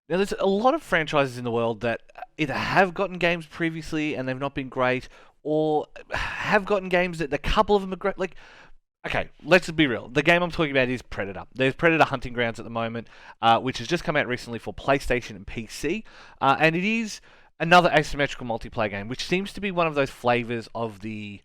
Now, there's a lot of franchises in the world that either have gotten games previously and they've not been great, or have gotten games that a couple of them are great. Like, okay, let's be real. The game I'm talking about is Predator. There's Predator Hunting Grounds at the moment, which has just come out recently for PlayStation and PC, and it is another asymmetrical multiplayer game, which seems to be one of those flavors of the.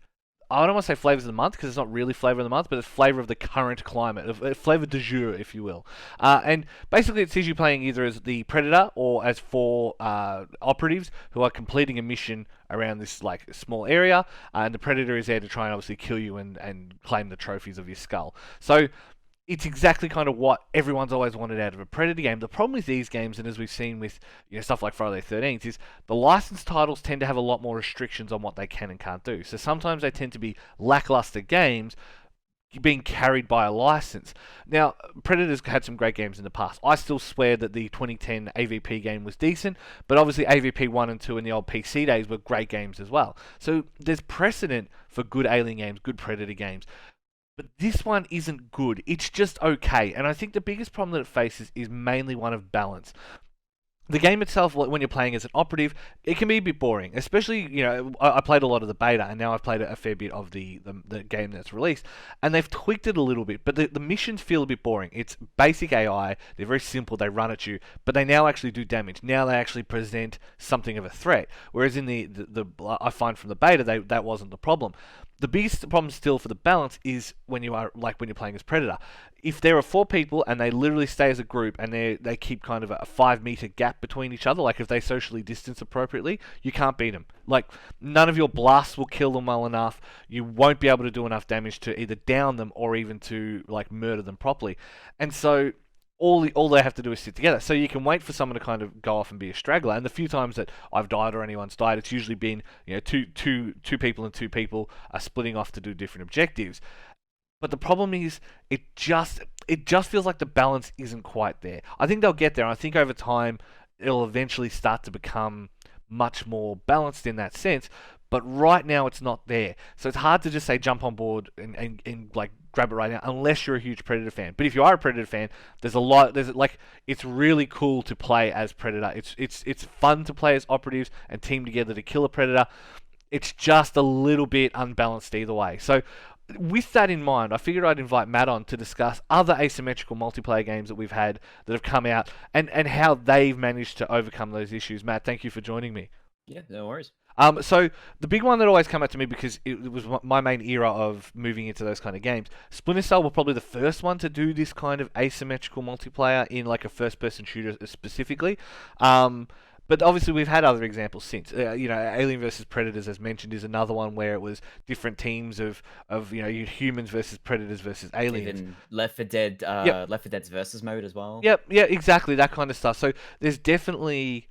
I don't want to say flavors of the month because it's not really flavor of the month, but it's flavor of the current climate, flavor du jour, if you will. And basically, it sees you playing either as the Predator or as four operatives who are completing a mission around this like small area, and the Predator is there to try and obviously kill you and claim the trophies of your skull. So it's exactly kind of what everyone's always wanted out of a Predator game. The problem with these games, and as we've seen with stuff like Friday the 13th, is the licensed titles tend to have a lot more restrictions on what they can and can't do. So sometimes they tend to be lackluster games being carried by a license. Now, Predator's had some great games in the past. I still swear that the 2010 AVP game was decent, but obviously AVP 1 and 2 in the old PC days were great games as well. So there's precedent for good Alien games, good Predator games. But this one isn't good. It's just okay. And I think the biggest problem that it faces is mainly one of balance. The game itself, when you're playing as an operative, it can be a bit boring. Especially, I played a lot of the beta, and now I've played a fair bit of the game that's released, and they've tweaked it a little bit. But the missions feel a bit boring. It's basic AI. They're very simple. They run at you, but they now actually do damage. Now they actually present something of a threat. Whereas in the I find from the beta, that wasn't the problem. The biggest problem still for the balance is when you're playing as Predator. If there are four people and they literally stay as a group and they keep kind of a 5 meter gap between each other, like if they socially distance appropriately, you can't beat them. Like none of your blasts will kill them well enough. You won't be able to do enough damage to either down them or even to like murder them properly. And so all they have to do is sit together. So you can wait for someone to kind of go off and be a straggler. And the few times that I've died or anyone's died, it's usually been two people and two people are splitting off to do different objectives. But the problem is, it just feels like the balance isn't quite there. I think they'll get there. I think over time it'll eventually start to become much more balanced in that sense. But right now it's not there. So it's hard to just say jump on board and like grab it right now unless you're a huge Predator fan. But if you are a Predator fan, there's like it's really cool to play as Predator. It's fun to play as operatives and team together to kill a Predator. It's just a little bit unbalanced either way. So with that in mind, I figured I'd invite Matt on to discuss other asymmetrical multiplayer games that we've had that have come out and how they've managed to overcome those issues. Matt, thank you for joining me. Yeah, no worries. So the big one that always come out to me because it was my main era of moving into those kind of games. Splinter Cell were probably the first one to do this kind of asymmetrical multiplayer in like a first-person shooter specifically. But obviously, we've had other examples since. Alien versus Predators, as mentioned, is another one where it was different teams of humans versus predators versus aliens. Even Left 4 Dead, Yep, Left 4 Dead's versus mode as well. yep, yeah, exactly that kind of stuff. So there's definitely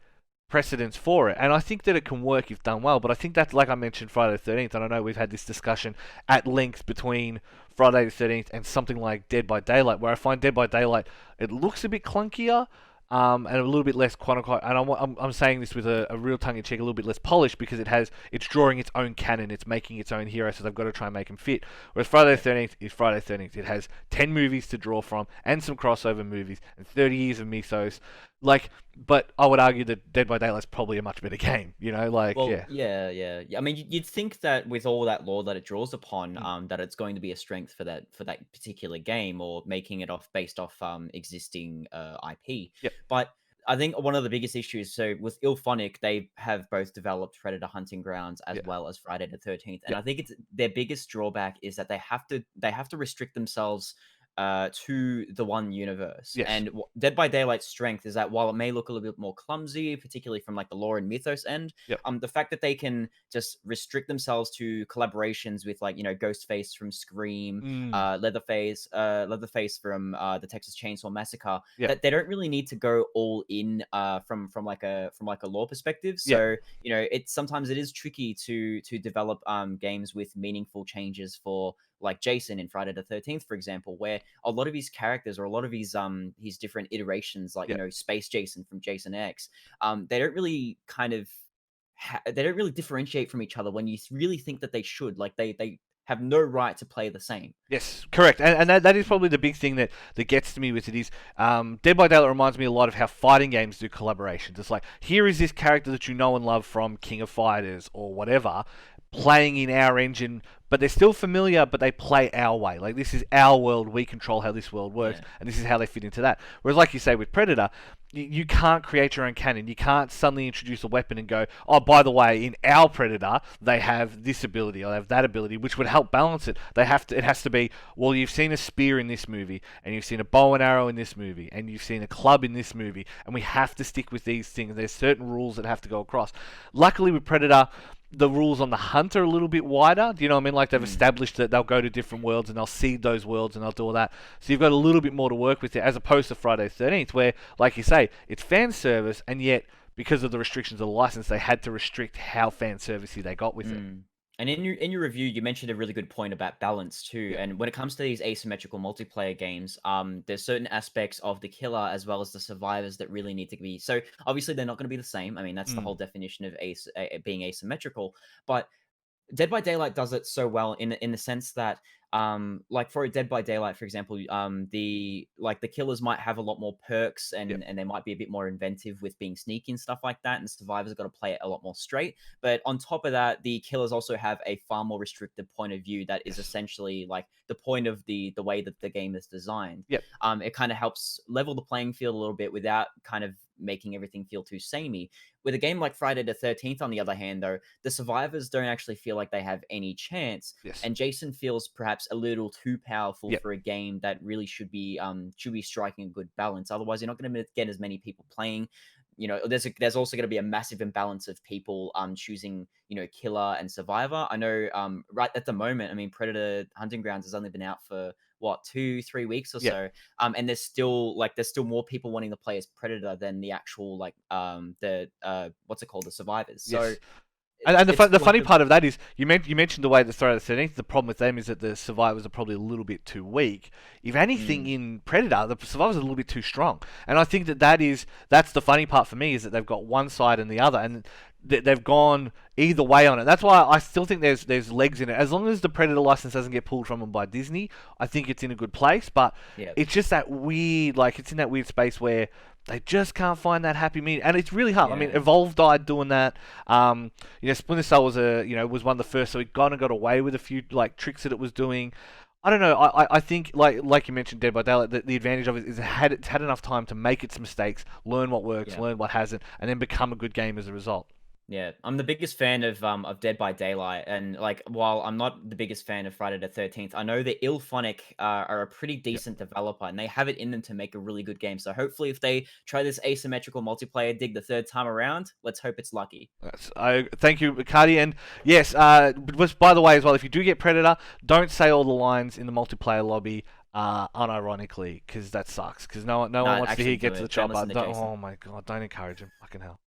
precedence for it, and I think that it can work if done well. But I think that, like I mentioned, Friday the 13th, and I know we've had this discussion at length between Friday the 13th and something like Dead by Daylight, where I find Dead by Daylight it looks a bit clunkier. And a little bit less quote unquote, and I'm saying this with a real tongue in cheek, a little bit less polished because it's drawing its own canon, it's making its own hero, so they've got to try and make them fit. Whereas Friday the 13th is Friday the 13th. It has 10 movies to draw from and some crossover movies and 30 years of mythos. Like, but I would argue that Dead by Daylight's probably a much better game. Well, Yeah. yeah. I mean, you'd think that with all that lore that it draws upon, Mm. that it's going to be a strength for that particular game, or making it based off existing IP. Yep. But I think one of the biggest issues, so with Ilphonic, they have both developed Predator Hunting Grounds as Yeah. well as Friday the 13th, and Yeah. I think it's their biggest drawback is that they have to restrict themselves to the one universe. Yes. And Dead by Daylight's strength is that while it may look a little bit more clumsy, particularly from like the lore and mythos end, Yep. the fact that they can just restrict themselves to collaborations with like Ghostface from Scream, Mm. Leatherface from the Texas Chainsaw Massacre, Yep. that they don't really need to go all in from like a lore perspective. Yep. So it's sometimes it is tricky to develop games with meaningful changes for like Jason in Friday the 13th, for example, where a lot of his characters or a lot of his different iterations, like Yep. Space Jason from Jason X, they don't really kind of they don't really differentiate from each other when you really think that they should. Like they have no right to play the same. Yes, correct, and that is probably the big thing that gets to me with it is Dead by Daylight reminds me a lot of how fighting games do collaborations. It's like, here is this character that you know and love from King of Fighters or whatever, playing in our engine, but they're still familiar, but they play our way. Like, this is our world, we control how this world works, Yeah. and this is how they fit into that. Whereas, like you say, with Predator, you can't create your own canon. You can't suddenly introduce a weapon and go, oh, by the way, in our Predator, they have this ability or they have that ability, which would help balance it. It has to be, well, you've seen a spear in this movie, and you've seen a bow and arrow in this movie, and you've seen a club in this movie, and we have to stick with these things. There's certain rules that have to go across. Luckily, with Predator, the rules on the hunt are a little bit wider. Do you know what I mean? Like, they've established that they'll go to different worlds and they'll seed those worlds and they'll do all that. So you've got a little bit more to work with there, as opposed to Friday the 13th, where, like you say, it's fan service, and yet because of the restrictions of the license, they had to restrict how fan servicey they got with it. And in your review, you mentioned a really good point about balance too. Yeah. And when it comes to these asymmetrical multiplayer games, there's certain aspects of the killer as well as the survivors that really need to be. So obviously, they're not going to be the same. I mean, that's the Mm. whole definition of being asymmetrical. But Dead by Daylight does it so well in the sense that like for a Dead by Daylight, for example, the killers might have a lot more perks Yep. and they might be a bit more inventive with being sneaky and stuff like that, and the survivors have got to play it a lot more straight. But on top of that, the killers also have a far more restricted point of view that is Yes. essentially like the point of the way that the game is designed. Yep. It kind of helps level the playing field a little bit without kind of making everything feel too samey. With a game like Friday the 13th, on the other hand, though, the survivors don't actually feel like they have any chance. Yes. And Jason feels perhaps a little too powerful Yep. for a game that really should be striking a good balance. Otherwise, you're not going to get as many people playing. There's also going to be a massive imbalance of people choosing killer and survivor. I know right at the moment, I mean, Predator Hunting Grounds has only been out for what 2-3 weeks or Yep. so, and there's still more people wanting to play as Predator than the actual the what's it called, the survivors. So Yes. And it's the like funny the part of that is you mentioned the way that Friday the 13th. The problem with them is that the survivors are probably a little bit too weak. If anything, mm, in Predator, the survivors are a little bit too strong. And I think that's the funny part for me, is that they've got one side and the other, and they've gone either way on it. That's why I still think there's legs in it. As long as the Predator license doesn't get pulled from them by Disney, I think it's in a good place. But yeah, it's just that weird, like, it's in that weird space where they just can't find that happy medium, and it's really hard. I mean, yeah, Evolve died doing that. Splinter Cell was one of the first, so it kind of got away with a few like tricks that it was doing. I don't know. I think like you mentioned, Dead by Daylight, the advantage of it is it's had enough time to make its mistakes, learn what works, yeah. learn what hasn't, and then become a good game as a result. Yeah, I'm the biggest fan of Dead by Daylight, and like while I'm not the biggest fan of Friday the 13th, I know that Illphonic are a pretty Yep. decent developer, and they have it in them to make a really good game. So hopefully, if they try this asymmetrical multiplayer dig the third time around, let's hope it's lucky. I thank you, Cardi, and yes. Was by the way as well, if you do get Predator, don't say all the lines in the multiplayer lobby unironically, because that sucks. Because no one No, wants to hear actually do get to the it. Don't chopper. listen to Jason. Oh my god, don't encourage him. Fucking hell.